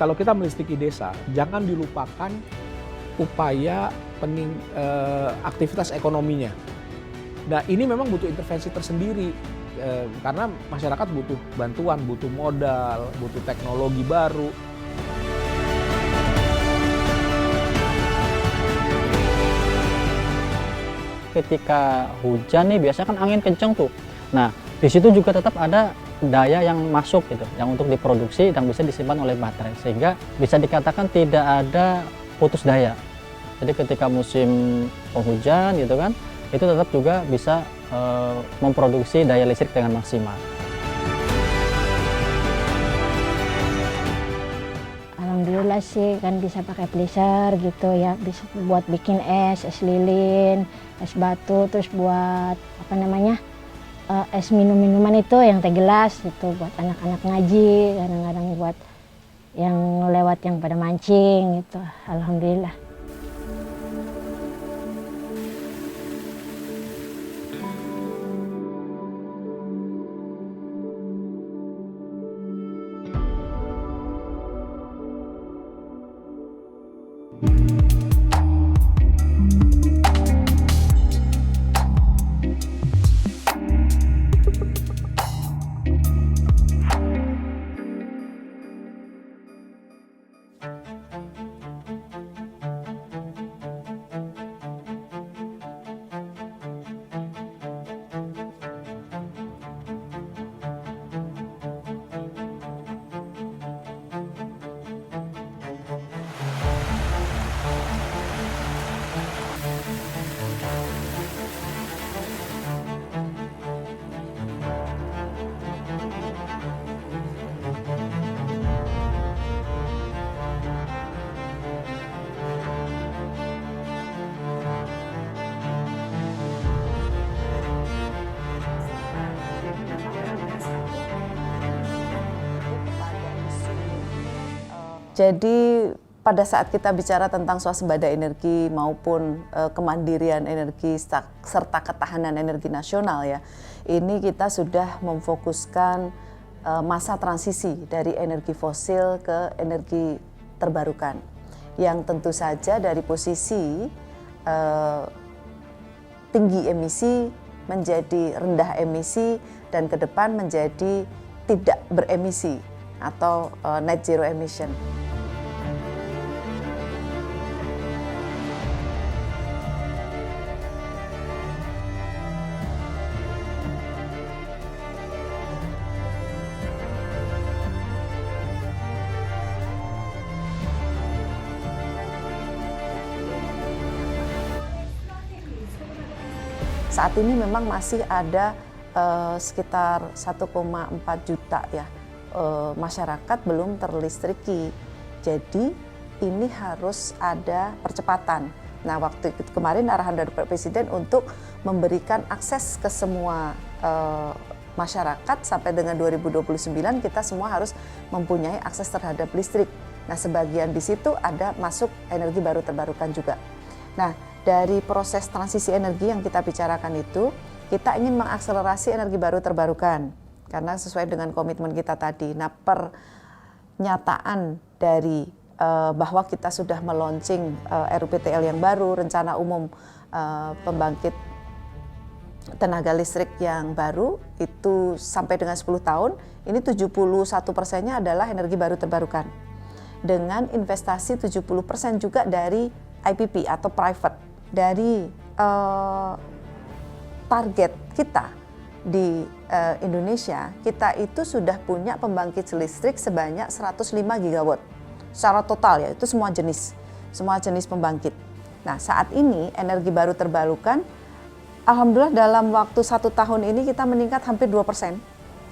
kalau kita melistriki desa, jangan dilupakan upaya aktivitas ekonominya. Nah, ini memang butuh intervensi tersendiri karena masyarakat butuh bantuan, butuh modal, butuh teknologi baru. Ketika hujan nih biasanya kan angin kenceng tuh. Nah, di situ juga tetap ada daya yang masuk gitu, yang untuk diproduksi dan bisa disimpan oleh baterai, sehingga bisa dikatakan tidak ada putus daya. Jadi ketika musim penghujan gitu kan, itu tetap juga bisa memproduksi daya listrik dengan maksimal. Alhamdulillah sih kan bisa pakai freezer gitu ya, bisa buat bikin es lilin, es batu, terus buat apa namanya es minuman itu yang teh gelas gitu buat anak-anak ngaji, kadang-kadang buat yang lewat yang pada mancing gitu. Alhamdulillah. Jadi pada saat kita bicara tentang swasembada energi maupun kemandirian energi serta ketahanan energi nasional ya, ini kita sudah memfokuskan masa transisi dari energi fosil ke energi terbarukan, yang tentu saja dari posisi tinggi emisi menjadi rendah emisi dan ke depan menjadi tidak beremisi atau net zero emission. Saat ini memang masih ada sekitar 1,4 juta ya masyarakat belum terlistriki. Jadi ini harus ada percepatan. Nah, waktu itu kemarin arahan dari Pak Presiden untuk memberikan akses ke semua masyarakat sampai dengan 2029 kita semua harus mempunyai akses terhadap listrik. Nah, sebagian di situ ada masuk energi baru terbarukan juga. Nah, dari proses transisi energi yang kita bicarakan itu, kita ingin mengakselerasi energi baru terbarukan karena sesuai dengan komitmen kita tadi. Nah, pernyataan dari bahwa kita sudah meluncing RUPTL yang baru, rencana umum pembangkit tenaga listrik yang baru itu sampai dengan 10 tahun, ini 71%-nya adalah energi baru terbarukan. Dengan investasi 70% juga dari IPP atau private. Dari target kita di Indonesia, kita itu sudah punya pembangkit listrik sebanyak 105 gigawatt secara total ya, itu semua jenis pembangkit. Nah, saat ini energi baru terbarukan, alhamdulillah dalam waktu 1 tahun ini kita meningkat hampir 2%.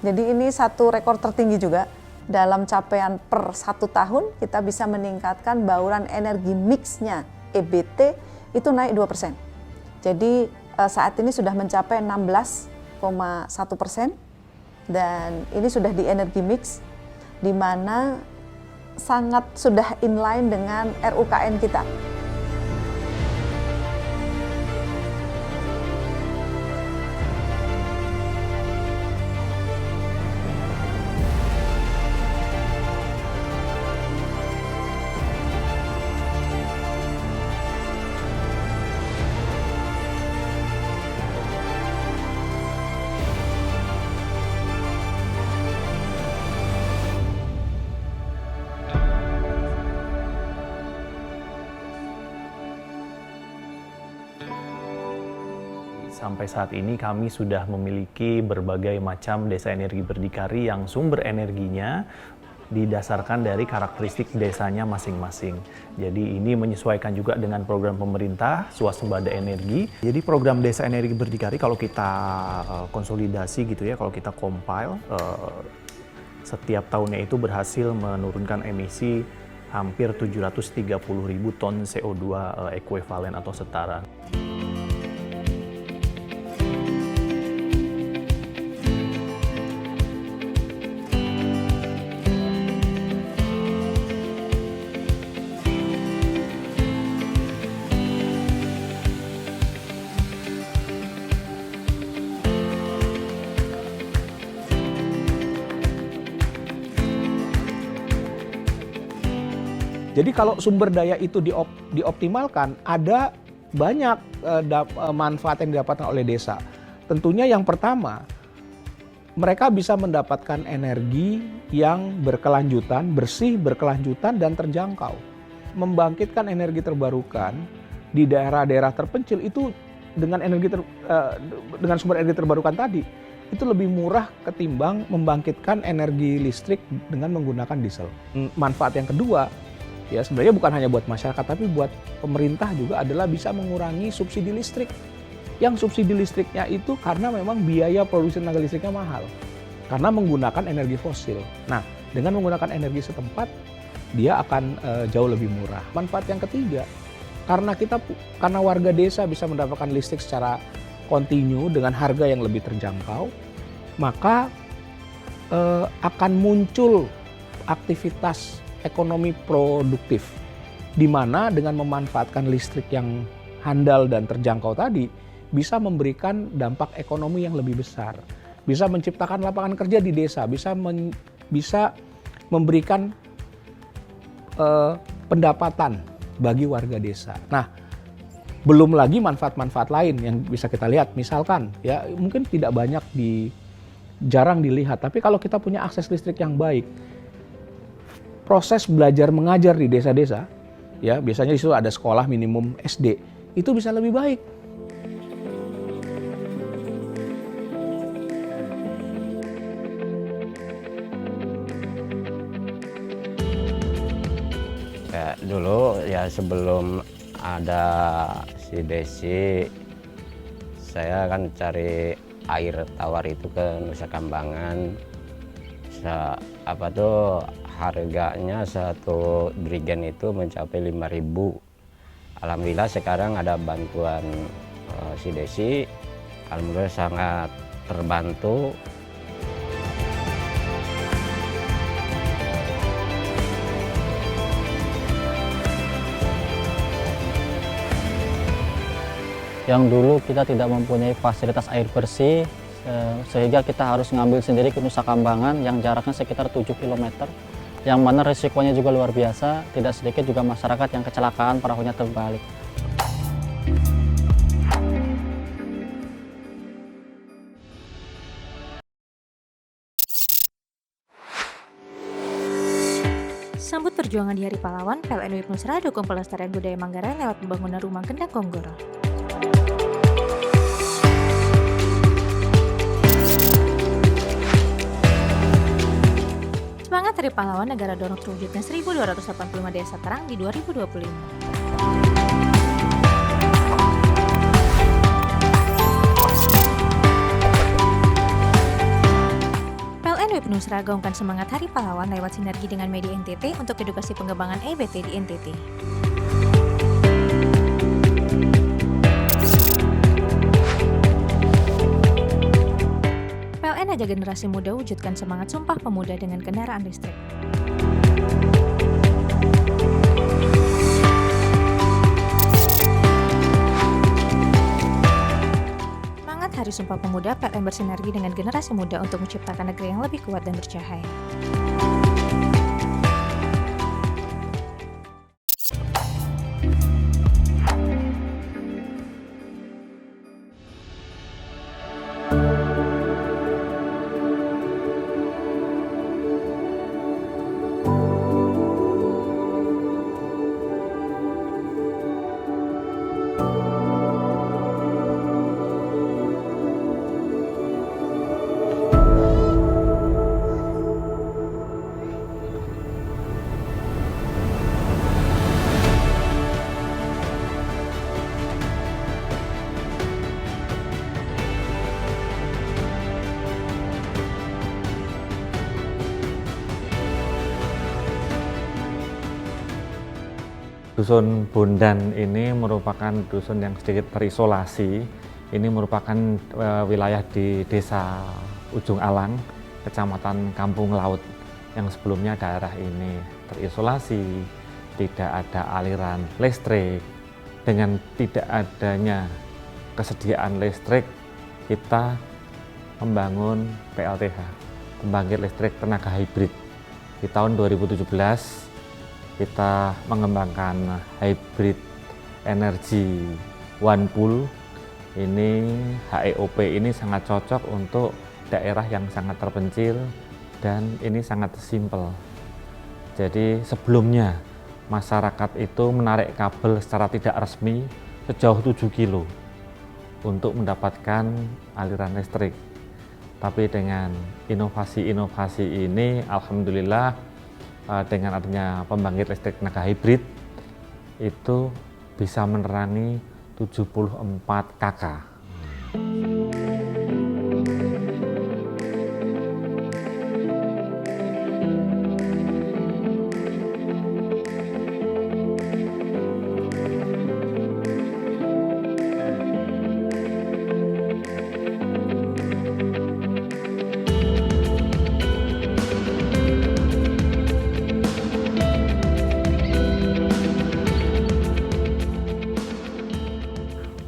Jadi ini satu rekor tertinggi juga. Dalam capaian per 1 tahun kita bisa meningkatkan bauran energi mixnya EBT itu naik 2%. Jadi saat ini sudah mencapai 16,1% dan ini sudah di energi mix di mana sangat sudah inline dengan RUKN kita. Sampai saat ini kami sudah memiliki berbagai macam desa energi berdikari yang sumber energinya didasarkan dari karakteristik desanya masing-masing. Jadi ini menyesuaikan juga dengan program pemerintah swasembada energi. Jadi program desa energi berdikari kalau kita konsolidasi gitu ya, kalau kita compile, setiap tahunnya itu berhasil menurunkan emisi hampir 730.000 ton CO2 ekuivalen atau setara. Jadi kalau sumber daya itu dioptimalkan, ada banyak manfaat yang didapatkan oleh desa. Tentunya yang pertama, mereka bisa mendapatkan energi yang berkelanjutan, bersih, berkelanjutan, dan terjangkau. Membangkitkan energi terbarukan di daerah-daerah terpencil itu dengan sumber energi terbarukan tadi, itu lebih murah ketimbang membangkitkan energi listrik dengan menggunakan diesel. Manfaat yang kedua, ya sebenarnya bukan hanya buat masyarakat, tapi buat pemerintah juga adalah bisa mengurangi subsidi listrik. Yang subsidi listriknya itu karena memang biaya produksi tenaga listriknya mahal, karena menggunakan energi fosil. Nah, dengan menggunakan energi setempat, dia akan jauh lebih murah. Manfaat yang ketiga, karena warga desa bisa mendapatkan listrik secara kontinu dengan harga yang lebih terjangkau, maka akan muncul aktivitas ekonomi produktif, di mana dengan memanfaatkan listrik yang handal dan terjangkau tadi bisa memberikan dampak ekonomi yang lebih besar, bisa menciptakan lapangan kerja di desa, bisa memberikan pendapatan bagi warga desa. Nah, belum lagi manfaat-manfaat lain yang bisa kita lihat, misalkan ya mungkin tidak banyak jarang dilihat, tapi kalau kita punya akses listrik yang baik, proses belajar mengajar di desa-desa, ya biasanya di situ ada sekolah minimum SD, itu bisa lebih baik. Ya, dulu ya sebelum ada si Desi, saya kan cari air tawar itu ke Nusa Kambangan. Harganya satu drigen itu mencapai 5.000. Alhamdulillah sekarang ada bantuan si Desi, alhamdulillah sangat terbantu. Yang dulu kita tidak mempunyai fasilitas air bersih, sehingga kita harus ngambil sendiri ke Nusa Kambangan yang jaraknya sekitar 7 km. Yang mana resikonya juga luar biasa, tidak sedikit juga masyarakat yang kecelakaan perahunya terbalik. Sambut perjuangan di Hari Pahlawan, PLN WIP Nusra dukung pelestarian budaya Manggarai lewat pembangunan rumah Gendang Konggoro. Semangat Hari Pahlawan, negara dorong terwujudnya 1.285 desa terang di 2025. PLN WIP Nusra gaungkan semangat Hari Pahlawan lewat sinergi dengan media NTT untuk edukasi pengembangan EBT di NTT. PLN Ajak Generasi Muda wujudkan semangat Sumpah Pemuda dengan kendaraan listrik. Semangat Hari Sumpah Pemuda, PLN bersinergi dengan generasi muda untuk menciptakan negeri yang lebih kuat dan bercahaya. Dusun Bondan ini merupakan dusun yang sedikit terisolasi. Ini merupakan wilayah di Desa Ujung Alang, Kecamatan Kampung Laut, yang sebelumnya daerah ini terisolasi, tidak ada aliran listrik. Dengan tidak adanya kesediaan listrik, kita membangun PLTH, pembangkit listrik tenaga hibrid. Di tahun 2017, kita mengembangkan hybrid energi OnePool. Ini HEOP ini sangat cocok untuk daerah yang sangat terpencil dan ini sangat simpel. Jadi sebelumnya masyarakat itu menarik kabel secara tidak resmi sejauh 7 kilo untuk mendapatkan aliran listrik. Tapi dengan inovasi-inovasi ini, alhamdulillah dengan adanya pembangkit listrik tenaga hibrid itu bisa menerangi 74 KK.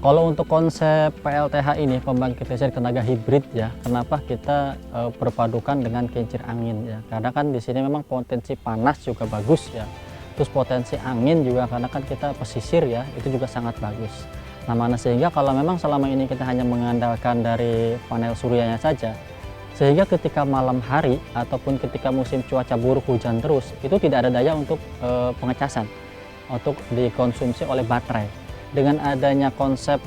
Kalau untuk konsep PLTH ini, pembangkit listrik tenaga hibrid ya, kenapa kita berpadukan dengan kincir angin ya? Karena kan di sini memang potensi panas juga bagus ya. Terus potensi angin juga karena kan kita pesisir ya, itu juga sangat bagus. Nah, mana sehingga kalau memang selama ini kita hanya mengandalkan dari panel suryanya saja, sehingga ketika malam hari ataupun ketika musim cuaca buruk hujan terus, itu tidak ada daya untuk pengecasan, untuk dikonsumsi oleh baterai. Dengan adanya konsep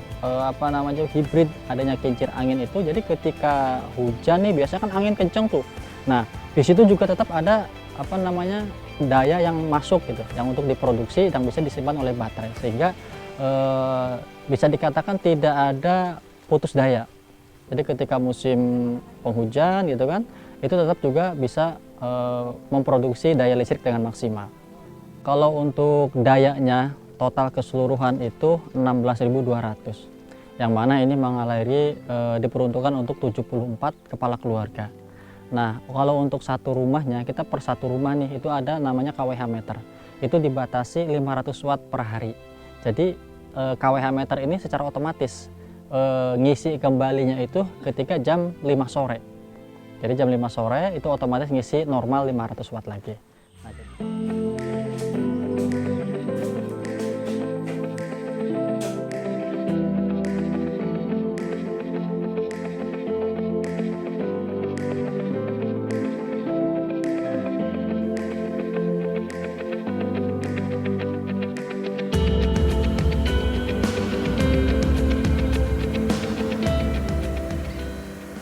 hibrid, adanya kincir angin itu, jadi ketika hujan nih biasanya kan angin kenceng tuh. Nah, di situ juga tetap ada daya yang masuk gitu, yang untuk diproduksi dan bisa disimpan oleh baterai, sehingga bisa dikatakan tidak ada putus daya. Jadi ketika musim penghujan gitu kan, itu tetap juga bisa memproduksi daya listrik dengan maksimal. Kalau untuk dayanya total keseluruhan itu 16.200, yang mana ini mengalir diperuntukkan untuk 74 kepala keluarga. Nah, kalau untuk satu rumahnya, kita per satu rumah nih itu ada namanya KWH meter, itu dibatasi 500 watt per hari. Jadi KWH meter ini secara otomatis ngisi kembalinya itu ketika jam 5 sore. Jadi jam 5 sore itu otomatis ngisi normal 500 watt lagi. Nah,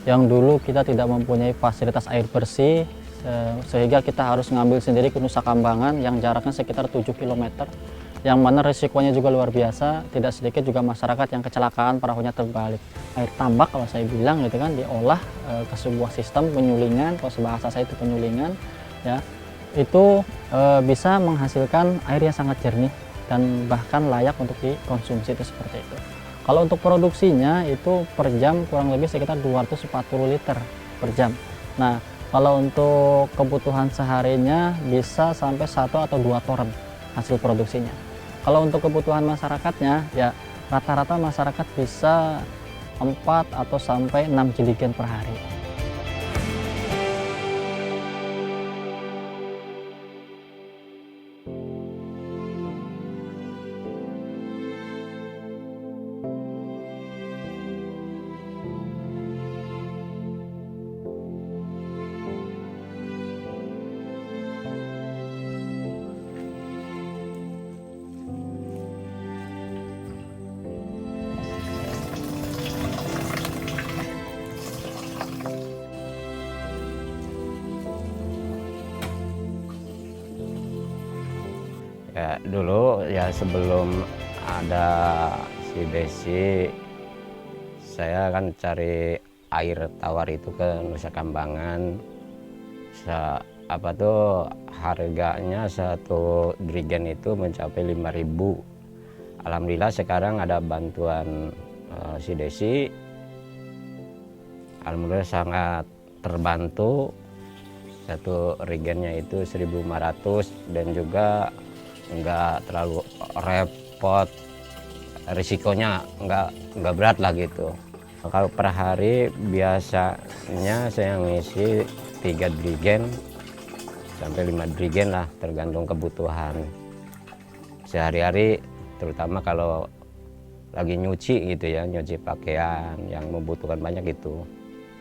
yang dulu kita tidak mempunyai fasilitas air bersih, sehingga kita harus ngambil sendiri ke Nusa Kambangan yang jaraknya sekitar 7 km, yang mana risikonya juga luar biasa. Tidak sedikit juga masyarakat yang kecelakaan, perahunya terbalik. Air tambak kalau saya bilang gitu kan, diolah ke sebuah sistem penyulingan, kalau bahasa saya itu penyulingan ya, itu bisa menghasilkan air yang sangat jernih dan bahkan layak untuk dikonsumsi, itu seperti itu. Kalau untuk produksinya itu per jam kurang lebih sekitar 240 liter per jam. Nah, kalau untuk kebutuhan seharinya bisa sampai 1 atau 2 toren hasil produksinya. Kalau untuk kebutuhan masyarakatnya ya rata-rata masyarakat bisa 4 atau sampai 6 jerigen per hari. Ya, dulu ya sebelum ada si Desi, saya kan cari air tawar itu ke Nusa Kambangan. harganya satu drigen itu mencapai 5.000. Alhamdulillah sekarang ada bantuan si Desi. Alhamdulillah sangat terbantu. Satu regennya itu 1.500 dan juga nggak terlalu repot, risikonya nggak berat lah gitu. Kalau per hari biasanya saya ngisi 3 drigen sampai 5 drigen lah, tergantung kebutuhan sehari-hari, terutama kalau lagi nyuci gitu ya, nyuci pakaian yang membutuhkan banyak itu.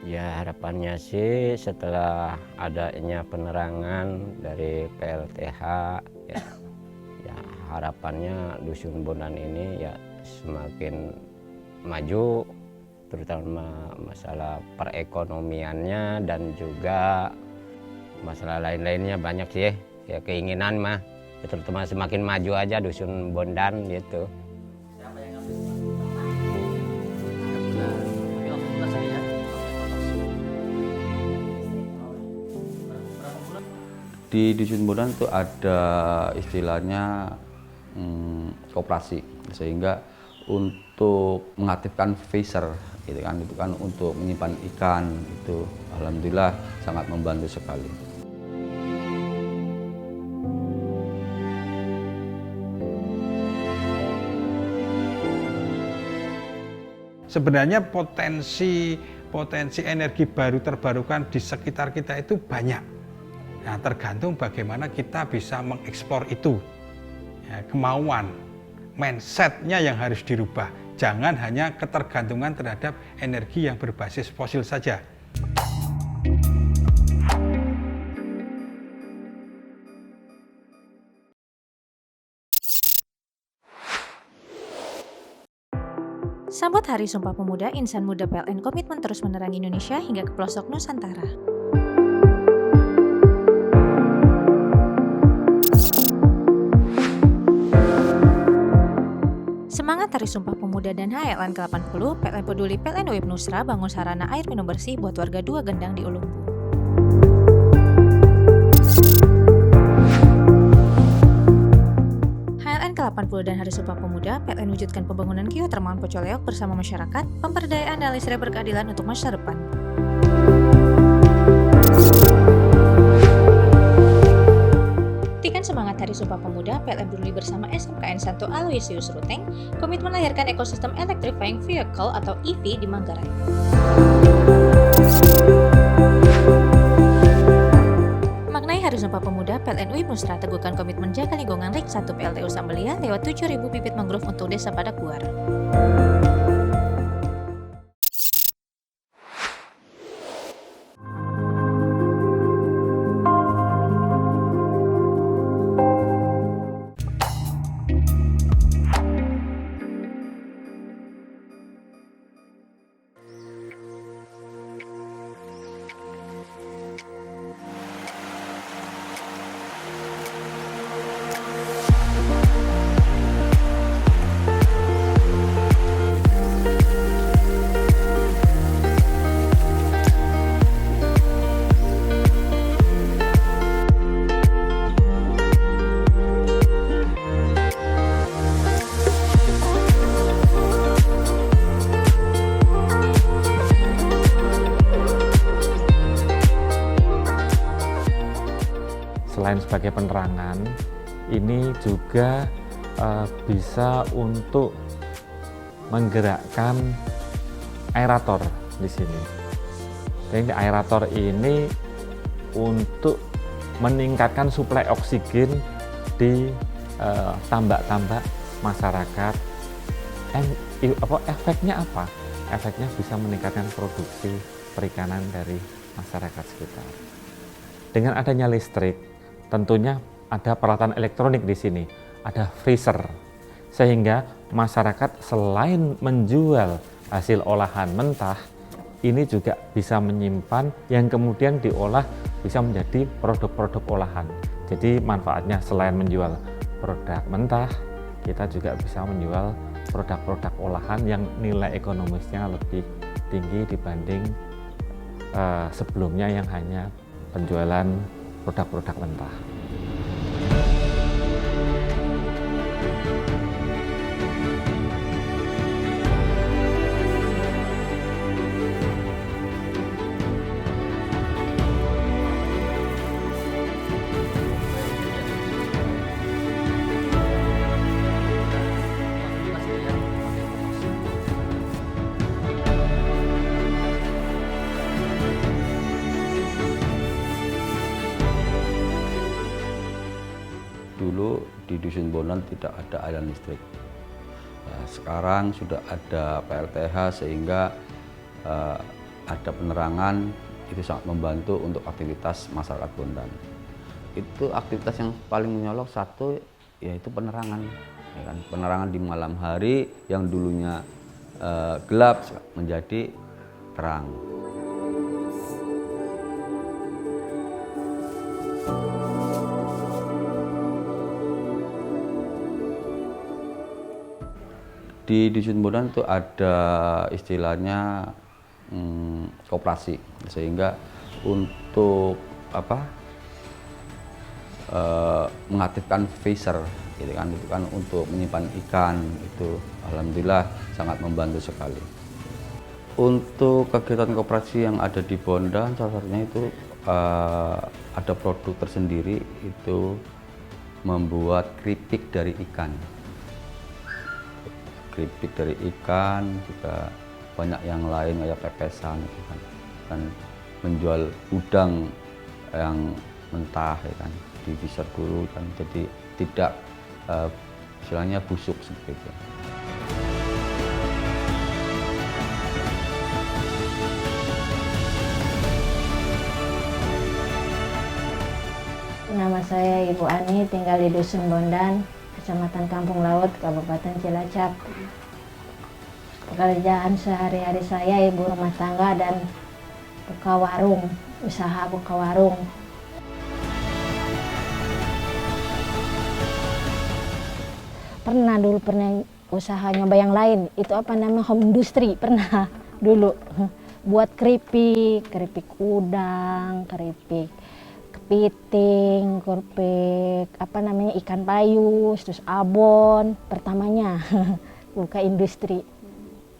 Ya harapannya sih setelah adanya penerangan dari PLTH ya harapannya Dusun Bondan ini ya semakin maju, terutama masalah perekonomiannya dan juga masalah lain-lainnya banyak sih ya, keinginan mah terutama semakin maju aja Dusun Bondan gitu. Di Dusun Bondan itu ada istilahnya koperasi, sehingga untuk mengaktifkan freezer gitu kan, itu kan untuk menyimpan ikan, itu alhamdulillah sangat membantu sekali. Sebenarnya potensi energi baru terbarukan di sekitar kita itu banyak. Nah, tergantung bagaimana kita bisa mengeksplor itu. Ya, kemauan, mindsetnya yang harus dirubah. Jangan hanya ketergantungan terhadap energi yang berbasis fosil saja. Sambut Hari Sumpah Pemuda, insan muda PLN komitmen terus menerangi Indonesia hingga ke pelosok Nusantara. Semangat Hari Sumpah Pemuda dan HLN ke-80, PLN Peduli PLN UIP Nusra bangun sarana air minum bersih buat warga 2 Gendang di Ulumbu. HLN ke-80 dan Hari Sumpah Pemuda, PLN wujudkan pembangunan geotermal Pocoleok bersama masyarakat, pemberdayaan dan listrik berkeadilan untuk masa depan. Buktikan semangat Hari Sumpah Pemuda, PLN Peduli bersama SMKN Santo Aloysius Ruteng, komitmen melahirkan ekosistem electrifying vehicle atau EV di Manggarai. Maknai Hari Sumpah Pemuda, PLN UIP Nusra teguhkan komitmen jaga lingkungan RIK 1 PLTU Sambelia lewat 7.000 bibit mangrove untuk Desa Padakuar. Selain sebagai penerangan, ini juga bisa untuk menggerakkan aerator di sini. Jadi aerator ini untuk meningkatkan suplai oksigen di tambak-tambak masyarakat. Efeknya apa? Efeknya bisa meningkatkan produksi perikanan dari masyarakat sekitar. Dengan adanya listrik, tentunya ada peralatan elektronik di sini, ada freezer, sehingga masyarakat selain menjual hasil olahan mentah, ini juga bisa menyimpan yang kemudian diolah bisa menjadi produk-produk olahan. Jadi manfaatnya selain menjual produk mentah, kita juga bisa menjual produk-produk olahan yang nilai ekonomisnya lebih tinggi dibanding sebelumnya yang hanya penjualan produk-produk mentah. Dulu di Dusun Bondan tidak ada aliran listrik. Nah, sekarang sudah ada PLTH sehingga ada penerangan, itu sangat membantu untuk aktivitas masyarakat Bondan. Itu aktivitas yang paling menyolok satu yaitu penerangan, ya kan? Penerangan di malam hari yang dulunya gelap menjadi terang. Di Dusun Bondan itu ada istilahnya koperasi, sehingga untuk mengaktifkan freezer, gitu kan, itu kan untuk menyimpan ikan, itu alhamdulillah sangat membantu sekali. Untuk kegiatan koperasi yang ada di Bondan, salah satunya itu ada produk tersendiri, itu membuat keripik dari ikan. Keripik dari ikan, juga banyak yang lain kayak pepesan, gitu kan. Dan menjual udang yang mentah, ya kan, dipisah dulu kan, jadi tidak istilahnya busuk seperti itu. Nama saya Ibu Ani, tinggal di Dusun Bondan, Kecamatan Kampung Laut, Kabupaten Cilacap. Pekerjaan sehari-hari saya ibu rumah tangga dan buka warung, usaha buka warung. Pernah usaha nyoba yang lain, itu apa namanya, home industry, pernah dulu. Buat keripik udang, keripik kepiting, keripik ikan payus, terus abon, pertamanya buka industri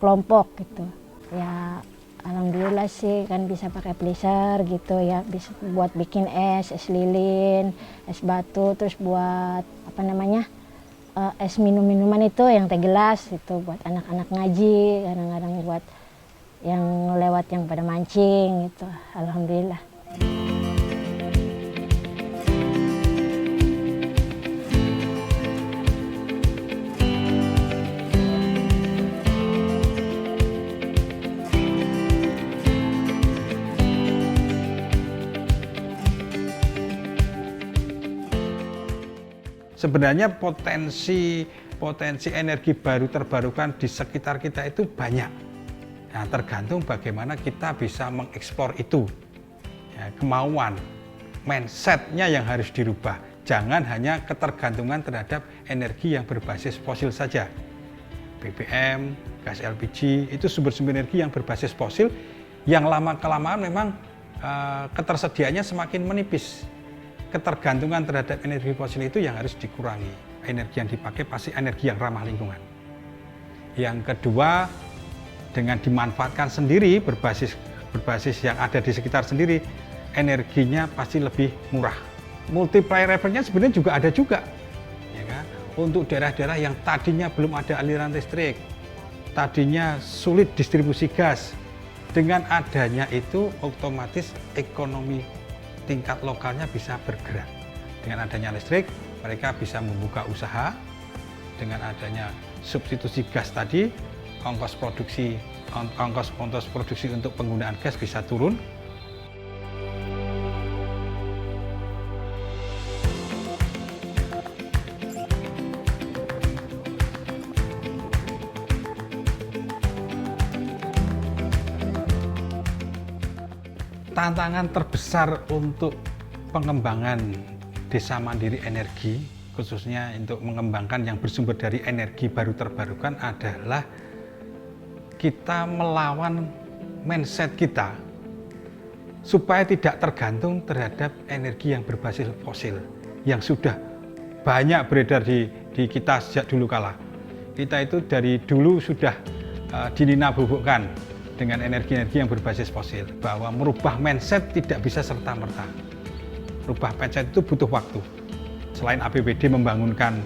kelompok gitu. Ya alhamdulillah sih kan bisa pakai freezer gitu ya, bisa buat bikin es lilin, es batu, terus buat es minuman itu yang teh gelas itu buat anak-anak ngaji, kadang-kadang buat yang lewat yang pada mancing gitu. Alhamdulillah. Sebenarnya potensi energi baru terbarukan di sekitar kita itu banyak. Nah, tergantung bagaimana kita bisa mengeksplor itu. Ya, kemauan, mindsetnya yang harus dirubah. Jangan hanya ketergantungan terhadap energi yang berbasis fosil saja. BBM, gas LPG, itu sumber-sumber energi yang berbasis fosil yang lama-kelamaan memang ketersediaannya semakin menipis. Ketergantungan terhadap energi fosil itu yang harus dikurangi. Energi yang dipakai pasti energi yang ramah lingkungan. Yang kedua, dengan dimanfaatkan sendiri berbasis yang ada di sekitar sendiri, energinya pasti lebih murah. Multiplier efeknya sebenarnya juga ada juga, ya kan? Untuk daerah-daerah yang tadinya belum ada aliran listrik, tadinya sulit distribusi gas, dengan adanya itu otomatis ekonomi tingkat lokalnya bisa bergerak. Dengan adanya listrik, mereka bisa membuka usaha. Dengan adanya substitusi gas tadi, ongkos produksi untuk penggunaan gas bisa turun. Tantangan terbesar untuk pengembangan desa mandiri energi, khususnya untuk mengembangkan yang bersumber dari energi baru terbarukan, adalah kita melawan mindset kita supaya tidak tergantung terhadap energi yang berbasis fosil yang sudah banyak beredar di kita sejak dulu kala. Kita itu dari dulu sudah dinina-bubukkan dengan energi-energi yang berbasis fosil, bahwa merubah mindset tidak bisa serta-merta. Merubah mindset itu butuh waktu. Selain APBD membangunkan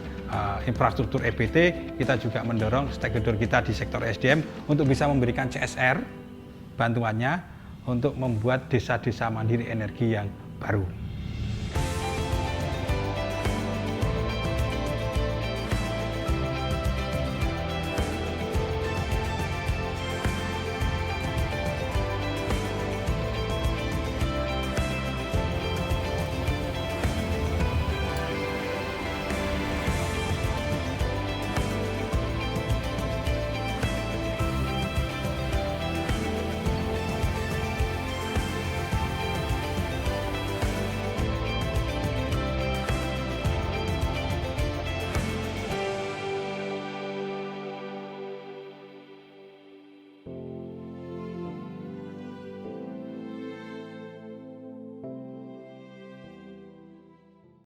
infrastruktur EBT, kita juga mendorong stakeholder kita di sektor SDM untuk bisa memberikan CSR bantuannya untuk membuat desa-desa mandiri energi yang baru.